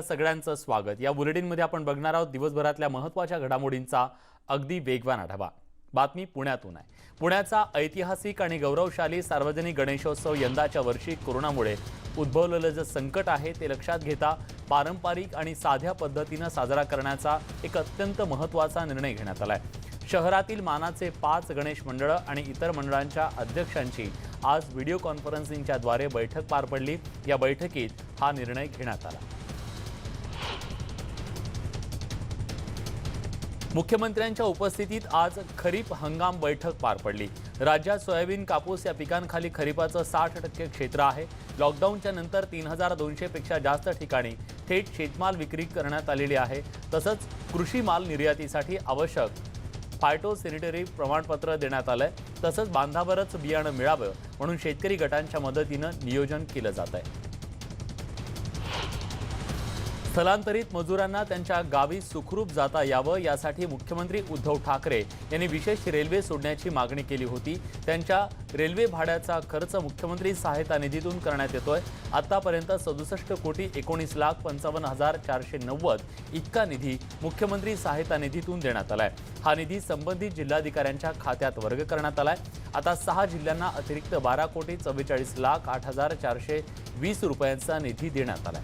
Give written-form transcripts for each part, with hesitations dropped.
सगळ्यांचं स्वागत। या बुलेटिनमध्ये आपण बघणार आहोत दिवसभरातल्या महत्त्वाच्या घडामोडींचा अगदी वेगवान आढावा। बातमी पुण्यातून आहे। पुण्याचा ऐतिहासिक आणि गौरवशाली सार्वजनिक गणेशोत्सव यंदाच्या वर्षी कोरोनामुळे उद्भवलेलं जे संकट आहे ते लक्षात घेता पारंपरिक आणि साध्या पद्धतीने साजरा करण्याचा एक अत्यंत महत्त्वाचा निर्णय घेण्यात आलाय। शहरातील मानाचे 5 गणेश मंडळ आणि इतर मंडळांच्या अध्यक्षांची आज व्हिडिओ कॉन्फरन्सिंगच्या द्वारे बैठक पार पडली। या बैठकीत हा निर्णय घेण्यात आला। मुख्यमंत्र्यांच्या उपस्थितीत आज खरीप हंगाम बैठक पार पडली। राज्यात सोयाबीन कापूस या पिकांखाली खरीपाचं 60% क्षेत्र आहे। लॉकडाऊनच्या नंतर 3200 पेक्षा जास्त ठिकाणी थेट शेतमाल विक्री करण्यात आलेली आहे। तसंच कृषी माल निर्यातीसाठी आवश्यक फायटोसॅनिटरी प्रमाणपत्र देण्यात आलंय। तसंच बांधावरच बियाणं मिळावं म्हणून शेतकरी गटांच्या मदतीनं नियोजन केलं जात आहे। स्थलांतरित मजुरांना त्यांच्या गावी सुखरूप जाता यावं यासाठी मुख्यमंत्री उद्धव ठाकरे यांनी विशेष रेल्वे सोडण्याची मागणी केली होती। त्यांच्या रेल्वे भाड्याचा खर्च मुख्यमंत्री सहायता निधीतून करण्यात येतोय। आतापर्यंत 67,19,55,490 इतका निधी मुख्यमंत्री सहायता निधीतून देण्यात आलाय। हा निधी संबंधित जिल्हाधिकाऱ्यांच्या खात्यात वर्ग करण्यात आलाय। आता 6 जिल्ह्यांना अतिरिक्त 12,44,08,420 रुपयांचा निधी देण्यात आलाय।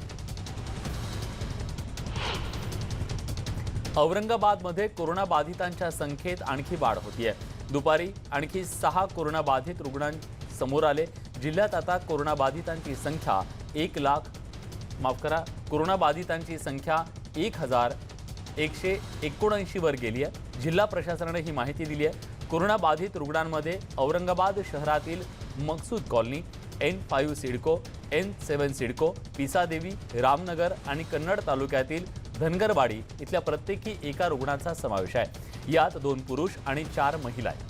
औरंगाबादमध्ये कोरोना बाधितांच्या संख्येत आणखी वाढ होतीये। दुपारी आणखी 6 कोरोना बाधित रुग्ण समोर आले। जिल्ह्यात आता कोरोना बाधितांची संख्या 1179 वर गेली आहे। जिल्हा प्रशासनाने ही माहिती दिली आहे। कोरोना बाधित रुग्णांमध्ये औरंगाबाद शहरातील Maqsood colony, N5 CIDCO, N7 CIDCO, Pisadevi, Ramnagar आणि कन्नड तालुक्यातील धनगरवाडी इथल्या प्रत्येकी एका रुग्णाचा समावेश आहे। यात 2 पुरुष आणि 4 महिला आहेत।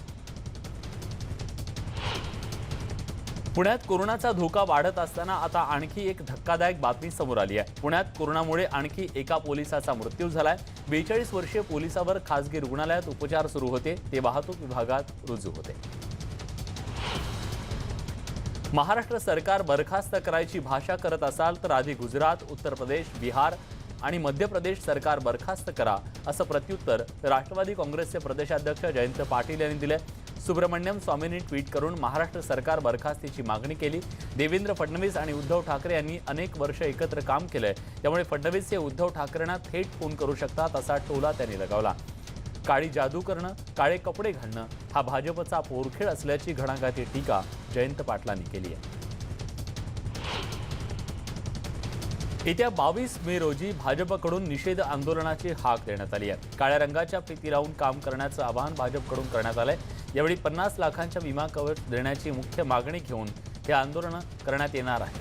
पुण्यात कोरोनाचा धोका वाढत असताना आता आणखी एक धक्कादायक बातमी समोर आली आहे। पुण्यात कोरोनामुळे आणखी एका पोलिसाचा मृत्यू झालाय। 42 वर्षीय पोलिसावर खासगी रुग्णालयात उपचार सुरू होते। ते वाहतूक विभागात रुजू होते। महाराष्ट्र सरकार बरखास्त करायची भाषा करत असाल तर आधी गुजरात, उत्तर प्रदेश, बिहार आणि मध्य प्रदेश सरकार बरखास्त करा असं प्रत्युत्तर राष्ट्रवादी काँग्रेसचे प्रदेशाध्यक्ष जयंत पाटील यांनी दिले। सुब्रमण्यम स्वामींनी ट्विट करून महाराष्ट्र सरकार बरखास्तीची मागणी केली। देवेंद्र फडणवीस आणि उद्धव ठाकरे यांनी अनेक वर्ष एकत्र काम केलंय, त्यामुळे फडणवीस हे उद्धव ठाकरेंना थेट फोन करू शकतात असा टोला त्यांनी लगावला। काळी जादू करणं, काळे कपडे घालणं हा भाजपचा पोरखेळ असल्याची घणाघाती टीका जयंत पाटलांनी केली आहे। येत्या 22 मे रोजी भाजपकडून निषेध आंदोलनाची हाक देण्यात आली आहे। काळ्या रंगाच्या फिती लावून काम करण्याचं आवाहन भाजपकडून करण्यात आलंय। यावेळी 50 लाखांच्या विमा कवच देण्याची मुख्य मागणी घेऊन हे आंदोलन करण्यात येणार आहे।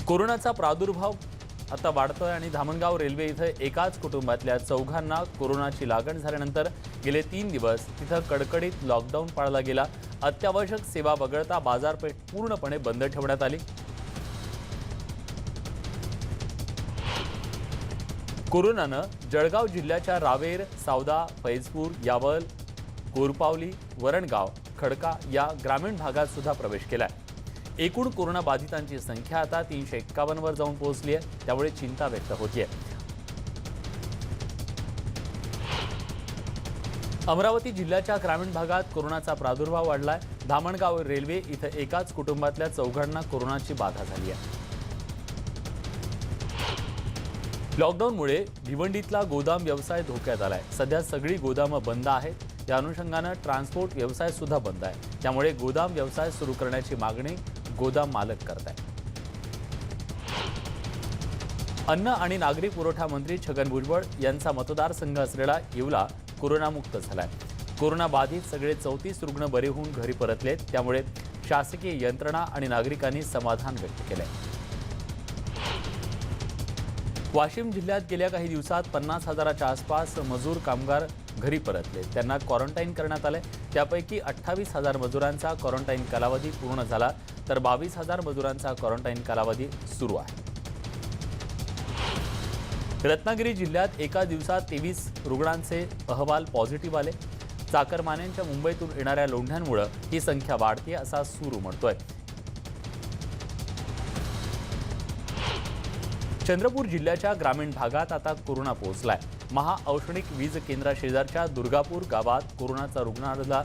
कोरोनाचा प्रादुर्भाव आता वाढतोय आणि धामणगाव रेल्वे इथं एकाच कुटुंबातल्या 4घांना कोरोनाची लागण झाल्यानंतर गेले 3 दिवस तिथं कडकडीत लॉकडाऊन पाळला गेला। अत्यावश्यक सेवा वगळता बाजारपेठ पूर्णपणे बंद ठेवण्यात आली। कोरोनानं जळगाव जिल्ह्याच्या रावेर, सावदा, फैजपूर, यावल, कोरपावली, वरणगाव, खडका या ग्रामीण भागात सुद्धा प्रवेश केलाय। एकूण कोरोना बाधितांची संख्या आता 351 वर जाऊन पोहोचली आहे, त्यामुळे चिंता व्यक्त होतीये। अमरावती जिल्ह्याच्या ग्रामीण भागात कोरोनाचा प्रादुर्भाव वाढलाय। धामणगाव रेल्वे इथं एकाच कुटुंबातल्या 4घांना कोरोनाची बाधा झाली आहे। लॉकडाऊनमुळे भिवंडीतला गोदाम व्यवसाय धोक्यात आलाय। सध्या सगळी गोदामं बंद आहेत। त्या अनुषंगानं ट्रान्सपोर्ट व्यवसाय सुद्धा बंद आहे, त्यामुळे गोदाम व्यवसाय सुरू करण्याची मागणी गोदाम मालक करत आहेत। अन्न आणि नागरी पुरवठा मंत्री छगन भुजबळ यांचा मतदारसंघ असलेला येवला कोरोनामुक्त झालाय। कोरोना बाधित सगळे 34 रुग्ण बरे होऊन घरी परतलेत, त्यामुळे शासकीय यंत्रणा आणि नागरिकांनी समाधान व्यक्त केलंय। वाशिम जिल्ह्यात गेल्या काही दिवसात 50,000च्या आसपास मजूर कामगार घरी परतले। त्यांना क्वारंटाईन करण्यात आले। त्यापैकी 28,000 मजुरांचा क्वारंटाईन कालावधी पूर्ण झाला, तर 22,000 मजुरांचा क्वारंटाईन कालावधी सुरू आहे। रत्नागिरी जिल्ह्यात एका दिवसात 23 रुग्णांचे अहवाल पॉझिटिव्ह आले। चाकरमान्यांच्या मुंबईतून येणाऱ्या लोंढ्यांमुळे ही संख्या वाढते असा सूर उमटतोय। चंद्रपूर जिल्ह्याच्या ग्रामीण भागात आता कोरोना पोहोचलाय। महाऔष्णिक वीज केंद्राशेजारच्या दुर्गापूर गावात कोरोनाचा रुग्ण आढळला।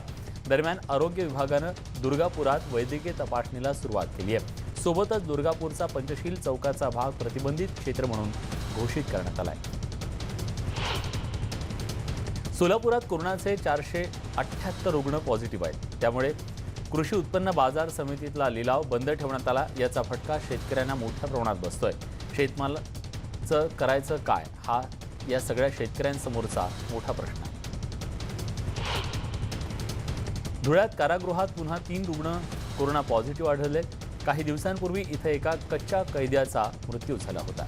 दरम्यान आरोग्य विभागानं दुर्गापुरात वैद्यकीय तपासणीला सुरुवात केली आहे। सोबतच दुर्गापूरचा पंचशील चौकाचा भाग प्रतिबंधित क्षेत्र म्हणून घोषित करण्यात आलाय। सोलापुरात कोरोनाचे 478 रुग्ण पॉझिटिव्ह आहेत। त्यामुळे कृषी उत्पन्न बाजार समितीतला लिलाव बंद ठेवण्यात आला। याचा फटका शेतकऱ्यांना मोठ्या प्रमाणात बसतोय। शेतमालाचं करायचं काय हा या सगळ्या शेतकऱ्यांसमोरचा मोठा प्रश्न आहे। धुळ्यात कारागृहात पुन्हा 3 रुग्ण कोरोना पॉझिटिव्ह आढळले। काही दिवसांपूर्वी इथे एका कच्च्या कैद्याचा मृत्यू झाला होता।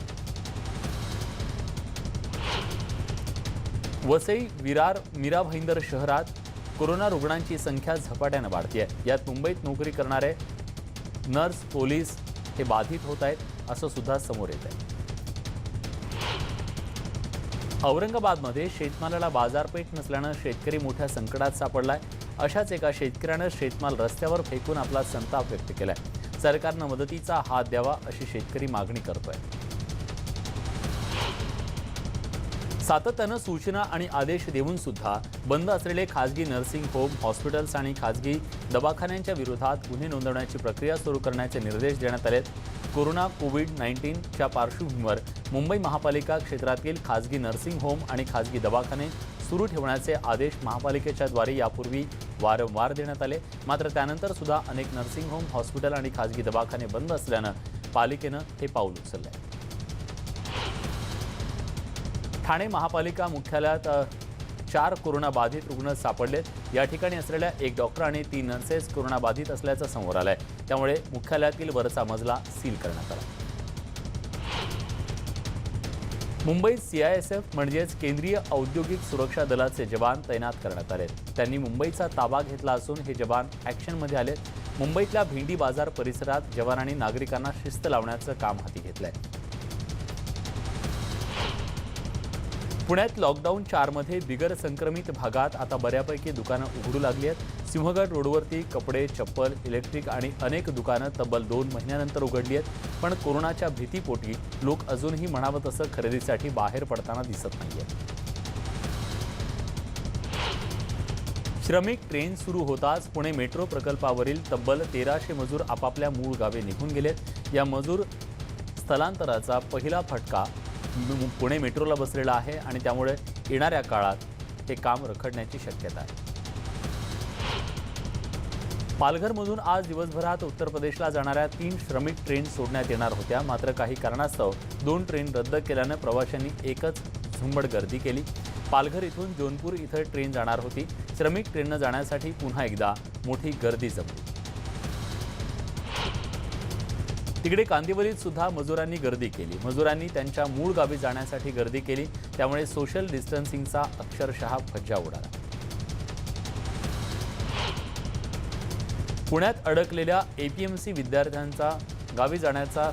वसई, विरार, मीरा भाईंदर शहरात कोरोना रुग्णांची संख्या झपाट्याने वाढते। यात मुंबईत नोकरी करणारे नर्स, पोलीस हे बाधित होत आहेत असं सुद्धा समोर येत आहे। औरंगाबादमध्ये शेतमालाला बाजारपेठ नसल्यानं शेतकरी मोठ्या संकटात सापडलाय। अशाच एका शेतकऱ्यानं शेतमाल रस्त्यावर फेकून आपला संताप व्यक्त केलाय। सरकारनं मदतीचा हात द्यावा अशी शेतकरी मागणी करतोय। सातत्यानं सूचना आणि आदेश देऊन सुद्धा बंद असलेले खासगी नर्सिंग होम, हॉस्पिटल्स आणि खासगी दवाखान्यांच्या विरोधात गुन्हे नोंदवण्याची प्रक्रिया सुरू करण्याचे निर्देश देण्यात आलेत। कोरोना कोविड-19च्या पार्श्वभूमीवर मुंबई महापालिका क्षेत्रातील खासगी नर्सिंग होम आणि खासगी दवाखाने सुरू ठेवण्याचे आदेश महापालिकेच्या द्वारे यापूर्वी वारंवार देण्यात आले। मात्र त्यानंतर सुद्धा अनेक नर्सिंग होम, हॉस्पिटल आणि खासगी दवाखाने बंद असल्यानं पालिकेनं हे पाऊल उचललंय। ठाणे महापालिका मुख्यालयात 4 कोरोना बाधित रुग्ण सापडलेत। या ठिकाणी असलेल्या 1 डॉक्टर आणि 3 नर्सेस कोरोना बाधित असल्याचं समोर आलंय। त्यामुळे मुख्यालयातील वरचा मजला सील करण्यात आला। मुंबईत CISF म्हणजेच केंद्रीय औद्योगिक सुरक्षा दलाचे जवान तैनात करण्यात आले। त्यांनी मुंबईचा ताबा घेतला असून हे जवान ॲक्शनमध्ये आलेत। मुंबईतल्या भेंडी बाजार परिसरात जवानांनी नागरिकांना शिस्त लावण्याचं काम हाती घेतलंय। पुण्यात लॉकडाऊन 4 मध्ये बिगर संक्रमित भागात आता बऱ्यापैकी दुकानं उघडू लागली आहेत। सिंहगड रोडवरती कपडे, चप्पल, इलेक्ट्रिक आणि अनेक दुकानं तब्बल 2 महिन्यानंतर उघडली आहेत। पण कोरोनाच्या भीतीपोटी लोक अजूनही म्हणावं तसं खरेदीसाठी बाहेर पडताना दिसत नाहीये। श्रमिक ट्रेन सुरू होताच पुणे मेट्रो प्रकल्पावरील तब्बल 1300 मजूर आपापल्या मूळ गावी निघून गेलेत। या मजूर स्थलांतराचा पहिला फटका पुणे मेट्रोला बसलेला आहे आणि त्यामुळे येणाऱ्या काळात हे काम रखडण्याची शक्यता आहे। पालघरमधून आज दिवसभरात उत्तर प्रदेशला जाणाऱ्या 3 श्रमिक ट्रेन सोडण्यात येणार होत्या। मात्र काही कारणास्तव 2 ट्रेन रद्द केल्यानं प्रवाशांनी एकच झुंबड गर्दी केली। पालघर इथून जौनपूर इथं ट्रेन जाणार होती। श्रमिक ट्रेननं जाण्यासाठी पुन्हा एकदा मोठी गर्दी जमली। तिकडे कांदिवलीत सुद्धा मजुरांनी गर्दी केली। मजुरांनी त्यांच्या मूळ गावी जाण्यासाठी गर्दी केली। त्यामुळे सोशल डिस्टन्सिंगचा अक्षरशः फज्जा उडाला। पुण्यात अडकलेल्या APMC विद्यार्थ्यांचा गावी जाण्याचा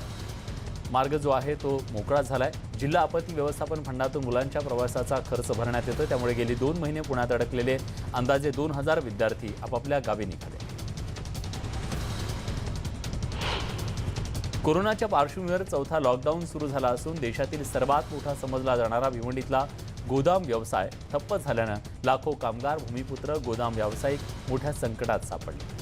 मार्ग जो आहे तो मोकळा झालाय। जिल्हा आपत्ती व्यवस्थापन फंडातून मुलांच्या प्रवासाचा खर्च भरण्यात येतो। त्यामुळे गेली 2 महिने पुण्यात अडकलेले अंदाजे 2000 विद्यार्थी आपापल्या गावी निघाले। कोरोनाच्या पार्श्वभूमीवर 4था लॉकडाऊन सुरू झाला असून देशातील सर्वात मोठा समजला जाणारा भिवंडीतला गोदाम व्यवसाय ठप्प झाल्यानं लाखो कामगार, भूमिपुत्र, गोदाम व्यावसायिक मोठ्या संकटात सापडले।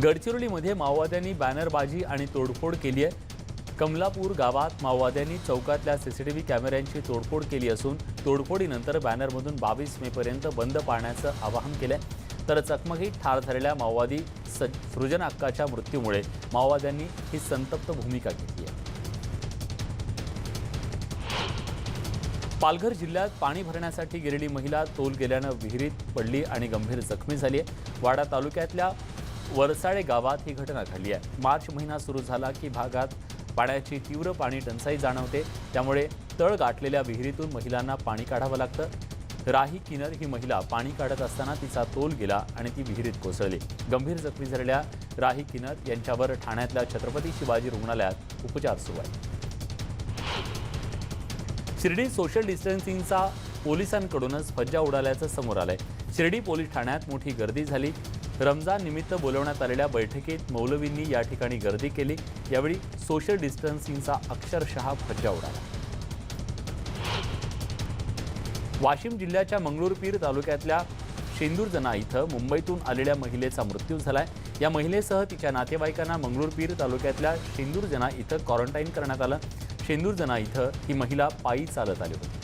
गडचिरोलीमध्ये माओवाद्यांनी बॅनरबाजी आणि तोडफोड केली आहे। कमलापूर गावात माओवाद्यांनी चौकातल्या CCTV कॅमेऱ्यांची तोडफोड केली असून तोडफोडीनंतर बॅनरमधून 22 मेपर्यंत बंद पाळण्याचं आवाहन केलंय। तर चकमकीत ठार झालेल्या माओवादी सृजन अक्काच्या मृत्यूमुळे माओवाद्यांनी ही संतप्त भूमिका घेतली आहे। पालघर जिल्ह्यात पाणी भरण्यासाठी गेलेली महिला तोल गेल्यानं विहिरीत पडली आणि गंभीर जखमी झाली आहे। वाडा तालुक्यातल्या वरसाळे गावात ही घटना घडली आहे। मार्च महिना सुरू झाला की भागात पाण्याची तीव्र पाणी टंचाई जाणवते। त्यामुळे तळ गाठलेल्या विहिरीतून महिलांना पाणी काढावं लागतं। राही किनर ही महिला पाणी काढत असताना तिचा तोल गेला आणि ती विहिरीत कोसळली। गंभीर जखमी झालेल्या राही किनर यांच्यावर ठाण्यातल्या छत्रपती शिवाजी रुग्णालयात उपचार सुरू आहेत। शिर्डी सोशल डिस्टन्सिंगचा पोलिसांकडूनच फज्जा उडाल्याचं समोर आलंय। शिर्डी पोलीस ठाण्यात मोठी गर्दी झाली। रमजान निमित्त बोलवण्यात आलेल्या बैठकीत मौलवींनी या ठिकाणी गर्दी केली। यावेळी सोशल डिस्टन्सिंगचा अक्षरशः फज्जा उडाला। वाशिम जिल्ह्याच्या मंगरुळपीर तालुक्यातल्या शेंदूरजना इथं मुंबईतून आलेल्या महिलेचा मृत्यू झालाय। या महिलेसह तिच्या नातेवाईकांना मंगरुळपीर तालुक्यातल्या शेंदूरजना इथं क्वारंटाईन करण्यात आलं। शेंदूरजना इथं ही महिला पायी चालत आली होती।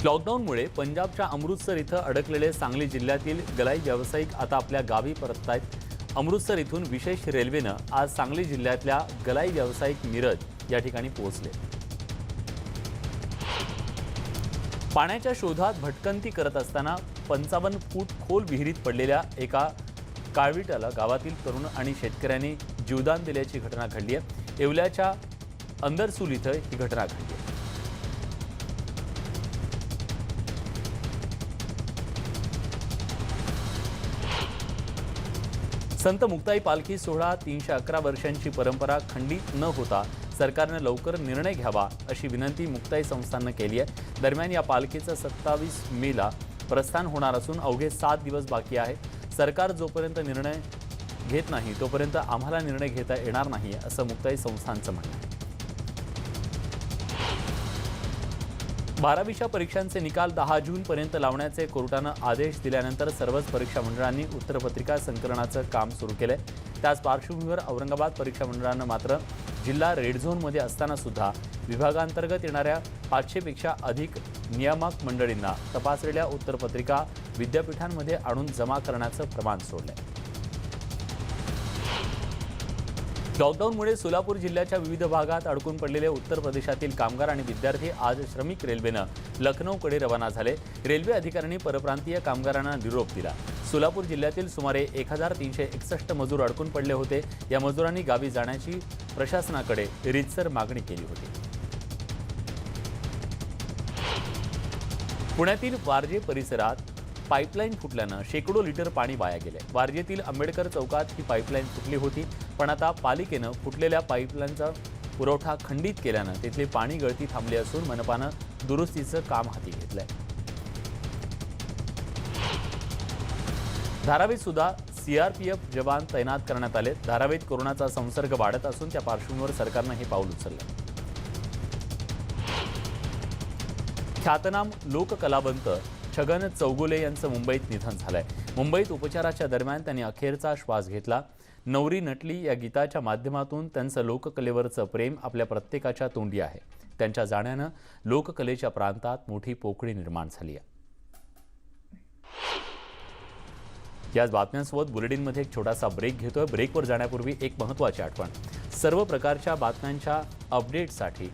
लॉकडाऊनमुळे पंजाबच्या अमृतसर इथं अडकलेले सांगली जिल्ह्यातील गलाई व्यावसायिक आता आपल्या गावी परततायत। अमृतसर इथून विशेष रेल्वेनं आज सांगली जिल्ह्यातल्या गलाई व्यावसायिक मिरज या ठिकाणी पोहोचले। पाण्याच्या शोधात भटकंती करत असताना 55 फूट खोल विहिरीत पडलेल्या एका काळविटाला गावातील तरुण आणि शेतकऱ्यांनी जीवदान दिल्याची घटना घडली आहे। येवल्याच्या अंदरसूल इथं ही घटना घडली आहे। संत मुक्ताई पालखी सोहळा 311 वर्षांची परंपरा खंडित न होता सरकारने लवकर निर्णय घ्यावा अशी विनंती मुक्ताई संस्थानने केली आहे। दरम्यान या पालखीचं 27 मेला प्रस्थान होणार असून अवघे 7 दिवस बाकी आहे। सरकार जोपर्यंत निर्णय घेत नाही तोपर्यंत आम्हाला निर्णय घेता येणार नाही असं मुक्ताई संस्थानचं म्हणणं आहे। 12वीच्या परीक्षांचे निकाल 10 जूनपर्यंत लावण्याचे कोर्टानं आदेश दिल्यानंतर सर्वच परीक्षा मंडळांनी उत्तरपत्रिका संकलनाचं काम सुरू केलंय। त्याच पार्श्वभूमीवर औरंगाबाद परीक्षा मंडळानं मात्र जिल्हा रेड झोनमध्ये असताना सुद्धा विभागांतर्गत येणाऱ्या 500 पेक्षा अधिक नियामक मंडळींना तपासलेल्या उत्तरपत्रिका विद्यापीठांमध्ये आणून जमा करण्याचं प्रमाण सोडलंय। लॉकडाऊनमुळे सोलापूर जिल्ह्याच्या विविध भागात अडकून पडलेले उत्तर प्रदेशातील कामगार आणि विद्यार्थी आज श्रमिक रेल्वेनं लखनौकडे रवाना झाले। रेल्वे अधिकाऱ्यांनी परप्रांतीय कामगारांना निरोप दिला। सोलापूर जिल्ह्यातील सुमारे 1361 मजूर अडकून पडले होते। या मजुरांनी गावी जाण्याची प्रशासनाकडे रीतसर मागणी केली होती। पुण्यातील वारजे परिसरात पाईपलाईन फुटल्यानं शेकडो लिटर पाणी वाया गेले। वारजेतील आंबेडकर चौकात ही पाईपलाईन फुटली होती, पण आता पालिकेनं फुटलेल्या पाईपलाईनचा पुरवठा खंडित केल्यानं तिथली पाणी गळती थांबली असून मनपानं दुरुस्तीचं काम हाती घेतलंय। धारावीत सुद्धा सीआरपीएफ जवान तैनात करण्यात आले। धारावीत कोरोनाचा संसर्ग वाढत असून त्या पार्श्वभूमीवर सरकारनं हे पाऊल उचललं। ख्यातनाम लोककलावंत छगन चौगुले यांचं मुंबईत निधन झालंय। मुंबईत उपचाराच्या दरम्यान त्यांनी अखेरचा श्वास घेतला। नवरी नटली या गीताच्या माध्यमातून त्यांचं लोककलेवरचं प्रेम आपल्या प्रत्येकाच्या तोंडी आहे। त्यांच्या जाण्यानं लोककलेच्या प्रांतात मोठी पोकळी निर्माण झाली आहे। याच बातम्यांसोबत बुलेटिनमध्ये एक छोटासा ब्रेक घेतोय। ब्रेकवर जाण्यापूर्वी एक महत्त्वाची आठवण, सर्व प्रकारच्या बातम्यांच्या अपडेटसाठी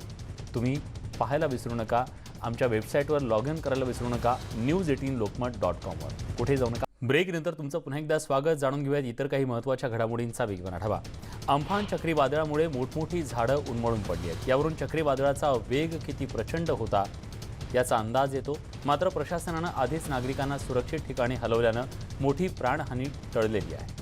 तुम्ही पाहायला विसरू नका, आमच्या वेबसाईटवर लॉग इन करायला विसरू नका, news18lokmat.com वर। कुठे जाऊ नका। ब्रेकनंतर तुमचं पुन्हा एकदा स्वागत। जाणून घेऊयात इतर काही महत्त्वाच्या घडामोडींचा वेगवान आढावा। अम्फान चक्रीवादळामुळे मोठमोठी झाडं उन्मळून पडली आहेत। यावरून चक्रीवादळाचा वेग किती प्रचंड होता याचा अंदाज येतो। मात्र प्रशासनानं आधीच नागरिकांना सुरक्षित ठिकाणी हलवल्यानं मोठी प्राणहानी टळलेली आहे।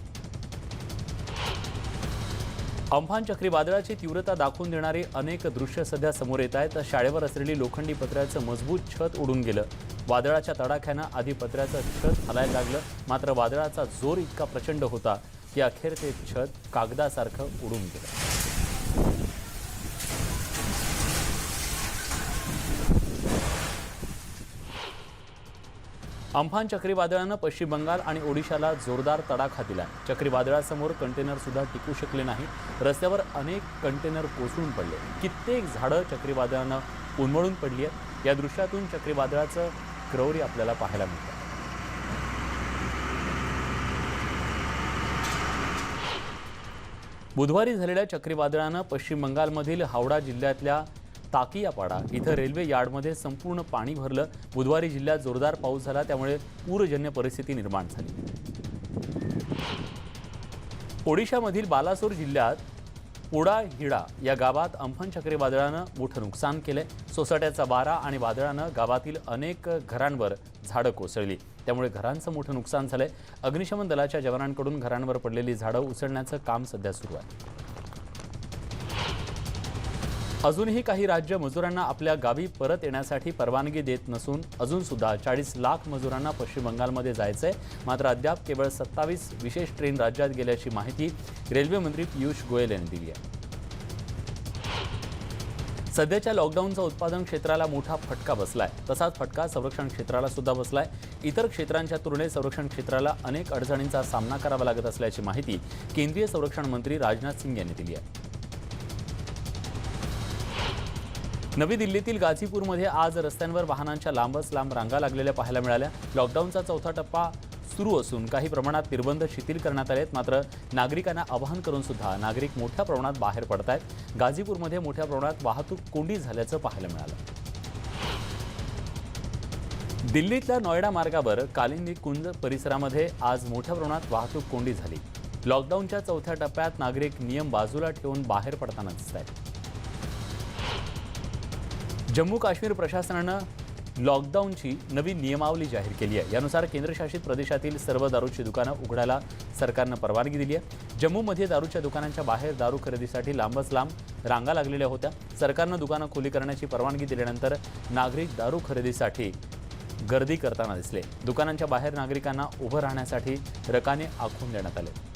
अम्फान चक्रीवादळाची तीव्रता दाखवून देणारी अनेक दृश्य सध्या समोर येत आहेत। शाळेवर असलेली लोखंडी पत्र्याचं मजबूत छत उडून गेलं। वादळाच्या तडाख्यानं आधी पत्र्याचं छत हलायला लागलं, मात्र वादळाचा जोर इतका प्रचंड होता की अखेर ते छत कागदासारखं उडून गेलं। अम्फान चक्रीवादळानं पश्चिम बंगाल आणि ओडिशाला जोरदार तडाखा दिला। चक्रीवादळासमोर कंटेनर सुद्धा टिकू शकले नाही। रस्त्यावर अनेक कंटेनर कोसळून पडले। कित्येक झाडं चक्रीवादळानं उन्मळून पडली आहेत। या दृश्यातून चक्रीवादळाचं क्रौर्य आपल्याला पाहायला मिळतं। बुधवारी झालेल्या चक्रीवादळानं पश्चिम बंगालमधील हावडा जिल्ह्यातल्या ताकियापाडा इथं रेल्वे यार्डमध्ये संपूर्ण पाणी भरलं। बुधवारी जिल्ह्यात जोरदार पाऊस झाला, त्यामुळे पूरजन्य परिस्थिती निर्माण झाली। ओडिशामधील बालासोर जिल्ह्यात पोडाहिडा या गावात अम्फान चक्रीवादळानं मोठं नुकसान केलंय। सोसाट्याचा वारा आणि वादळानं गावातील अनेक घरांवर झाडं कोसळली, त्यामुळे घरांचं मोठं नुकसान झालंय। अग्निशमन दलाच्या जवानांकडून घरांवर पडलेली झाडं उचलण्याचं काम सध्या सुरू आहे। अजूनही काही राज्य मजुरांना आपल्या गावी परत येण्यासाठी परवानगी देत नसून अजून सुद्धा 40 लाख मजुरांना पश्चिम बंगालमध्ये जायचंय. मात्र अद्याप केवळ 27 विशेष ट्रेन राज्यात गेल्याची माहिती रेल्वे मंत्री पियुष गोयल यांनी दिली आहे. सध्याच्या लॉकडाऊनचा उत्पादन क्षेत्राला मोठा फटका बसलाय. तसाच फटका संरक्षण क्षेत्राला सुद्धा बसलाय. इतर क्षेत्रांच्या तुलनेत संरक्षण क्षेत्राला अनेक अडचणींचा सामना करावा लागत असल्याची माहिती केंद्रीय संरक्षण मंत्री राजनाथ सिंग यांनी दिली आहे. नवी दिल्लीतील गाझीपूरमध्ये आज रस्त्यांवर वाहनांच्या लांबच लांब रांगा लागलेल्या पाहायला मिळाल्या. लॉकडाऊनचा चौथा टप्पा सुरू असून काही प्रमाणात निर्बंध शिथिल करण्यात आलेत. मात्र नागरिकांना आवाहन करून सुद्धा नागरिक मोठ्या प्रमाणात बाहेर पडत आहेत. गाझीपूरमध्ये मोठ्या प्रमाणात वाहतूक कोंडी झाल्याचं पाहायला मिळालं. दिल्लीतल्या नोएडा मार्गावर कालिंदी कुंज परिसरामध्ये आज मोठ्या प्रमाणात वाहतूक कोंडी झाली. लॉकडाऊनच्या चौथ्या टप्प्यात नागरिक नियम बाजूला ठेवून बाहेर पडताना दिसत आहेत. जम्मू काश्मीर प्रशासनानं लॉकडाऊनची नवी नियमावली जाहीर केली आहे. यानुसार केंद्रशासित प्रदेशातील सर्व दारूची दुकानं उघडायला सरकारनं परवानगी दिली आहे. जम्मूमध्ये दारूच्या दुकानांच्या बाहेर दारू खरेदीसाठी लांबच लांब रांगा लागलेल्या होत्या. सरकारनं दुकानं खुली करण्याची परवानगी दिल्यानंतर नागरिक दारू खरेदीसाठी गर्दी करताना दिसले. दुकानांच्या बाहेर नागरिकांना उभं राहण्यासाठी रकाने आखून देण्यात आले.